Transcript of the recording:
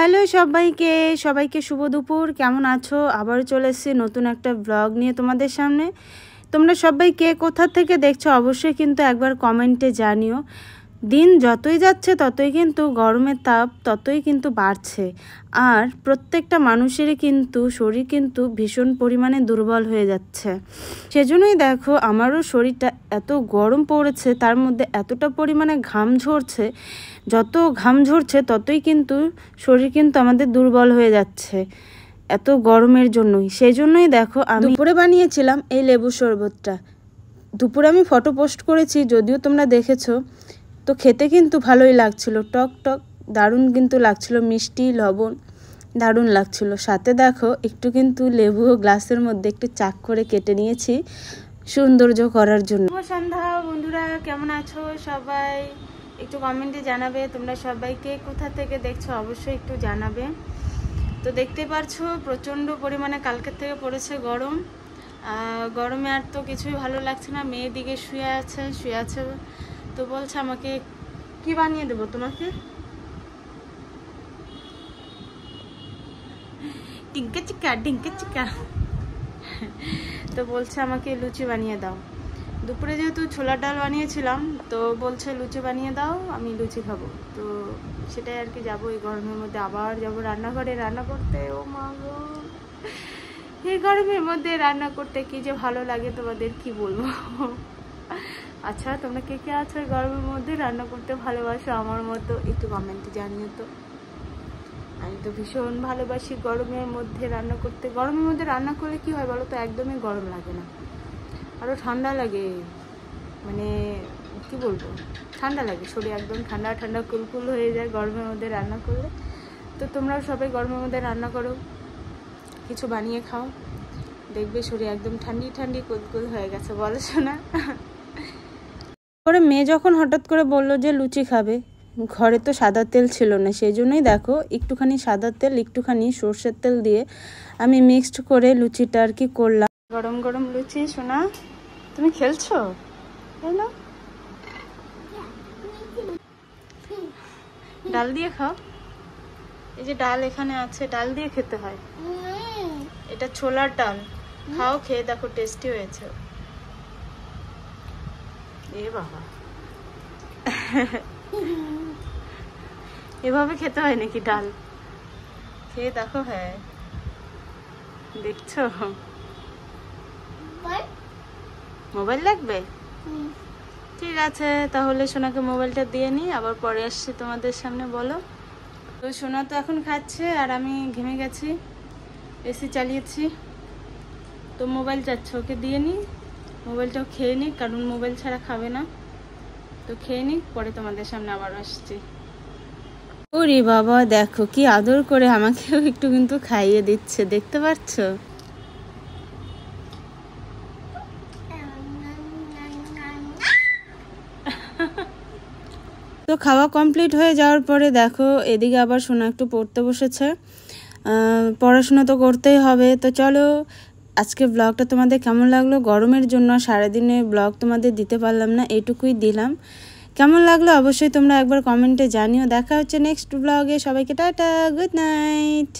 Hello সবাইকে সবাইকে শুভ দুপুর। কেমন আছো? আবার চলে এসেছি নতুন একটা ব্লগ নিয়ে তোমাদের সামনে। তোমরা সবাই কে কোথা থেকে দেখছো অবশ্যই কিন্তু একবার কমেন্টে জানিও। দিন যতই যাচ্ছে ততই কিন্তু গরমের তাপ ততই কিন্তু বাড়ছে, আর প্রত্যেকটা মানুষেরই কিন্তু শরীর কিন্তু ভীষণ পরিমাণে দুর্বল হয়ে যাচ্ছে। সেজন্যই দেখো আমারও শরীরটা এত গরম পড়েছে, তার মধ্যে এতটা পরিমাণে ঘাম ঝরছে। যত ঘাম ঝরছে ততই কিন্তু শরীর কিন্তু আমাদের দুর্বল হয়ে যাচ্ছে এত গরমের জন্যই। সেই জন্যই দেখো আমি দুপুরে বানিয়েছিলাম এই লেবু শরবতটা। দুপুরে আমি ফটো পোস্ট করেছি, যদিও তোমরা দেখেছো। তো খেতে কিন্তু ভালোই লাগছিল, টক টক দারুণ কিন্তু লাগছিল, মিষ্টি লবণ দারুণ লাগছিল। সাথে দেখো একটু কিন্তু লেবু গ্লাসের মধ্যে একটু চাক করে কেটে নিয়েছি সৌন্দর্য করার জন্য। শুভ সন্ধ্যা বন্ধুরা, কেমন আছো সবাই? একটু কমেন্টে জানাবে তোমরা সবাইকে কোথা থেকে দেখছো অবশ্যই একটু জানাবে। তো দেখতে পারছো প্রচণ্ড পরিমাণে কালকের থেকে পড়েছে গরম। গরমে আর তো কিছুই ভালো লাগছে না। মেয়ের দিকে শুয়ে আছে তো বলছে আমাকে কি বানিয়ে দেবো তোমাকে, ডিঙ্কা চিকা তো বলছে আমাকে লুচি বানিয়ে দাও। দুপুরে যেহেতু ছোলার ডাল বানিয়েছিলাম তো বলছে লুচি বানিয়ে দাও, আমি লুচি খাবো। তো সেটাই আর কি, যাবো এই গরমের মধ্যে আবার যাবো রান্নাঘরে রান্না করতে। ও মা গো, এই গরমের মধ্যে রান্না করতে কি যে ভালো লাগে তোমাদের কি বলবো। আচ্ছা তোমরা কে কে আছো গরমের মধ্যে রান্না করতে ভালোবাসো আমার মতো? একটু কমেন্টে জানিও তো। আমি তো ভীষণ ভালোবাসি গরমের মধ্যে রান্না করতে। গরমের মধ্যে রান্না করলে কি হয় বলো তো, একদমই গরম লাগে না, আরও ঠান্ডা লাগে। মানে কি বলবো, ঠান্ডা লাগে, শরীর একদম ঠান্ডা ঠান্ডা কুলকুল হয়ে যায় গরমের মধ্যে রান্না করলে। তো তোমরাও সবাই গরমের মধ্যে রান্না করো, কিছু বানিয়ে খাও, দেখবে শরীর একদম ঠান্ডি ঠান্ডি কুলকুল হয়ে গেছে। বলেছো না? পরে মেয়ে যখন হঠাৎ করে বললো যে লুচি খাবে, ঘরে তো সাদা তেল ছিল না, সেই জন্যই দেখো একটুখানি সাদা তেল একটুখানি সর্ষের তেল দিয়ে আমি মিক্সড করে লুচিটা আর কি করলাম। গরম গরম লুচি। সোনা তুমি খেলছো? না, ডাল দিয়ে খাও। এই যে ডাল এখানে আছে, ডাল দিয়ে খেতে হয়। এটা ছোলার ডাল, খাও, খেয়ে দেখো টেস্টি হয়েছে। এ বাবা, এভাবে খেতে হয় নাকি ডাল? খেয়ে দেখো। হ্যাঁ দেখছো, মোবাইল লাগবে? ঠিক আছে তাহলে সোনাকে মোবাইলটা দিয়ে নিই, আবার পরে আসছি তোমাদের সামনে। বলো তো। সোনা তো এখন খাচ্ছে আর আমি ঘেমে গেছি, এসি চালিয়েছি, তো মোবাইল চাচ্ছে, ওকে দিয়ে নিই। মোবাইলটাও খেয়ে নিই, কারণ মোবাইল ছাড়া খাবে না। তো খেয়ে নিই, পরে তোমাদের সামনে আবার আসছি। ওরে বাবা দেখো কি আদর করে আমাকেও একটু কিন্তু খাইয়ে দিচ্ছে, দেখতে পাচ্ছ? তো খাওয়া কমপ্লিট হয়ে যাওয়ার পরে দেখো এদিকে আবার সোনা একটু পড়তে বসেছে। পড়াশোনা তো করতেই হবে। তো চলো, আজকে ব্লগটা তোমাদের কেমন লাগলো? গরমের জন্য সারাদিনে ব্লগ তোমাদের দিতে পারলাম না, এইটুকুই দিলাম। কেমন লাগলো অবশ্যই তোমরা একবার কমেন্টে জানিও। দেখা হচ্ছে নেক্সট ব্লগে। সবাইকে টাটা, গুড নাইট।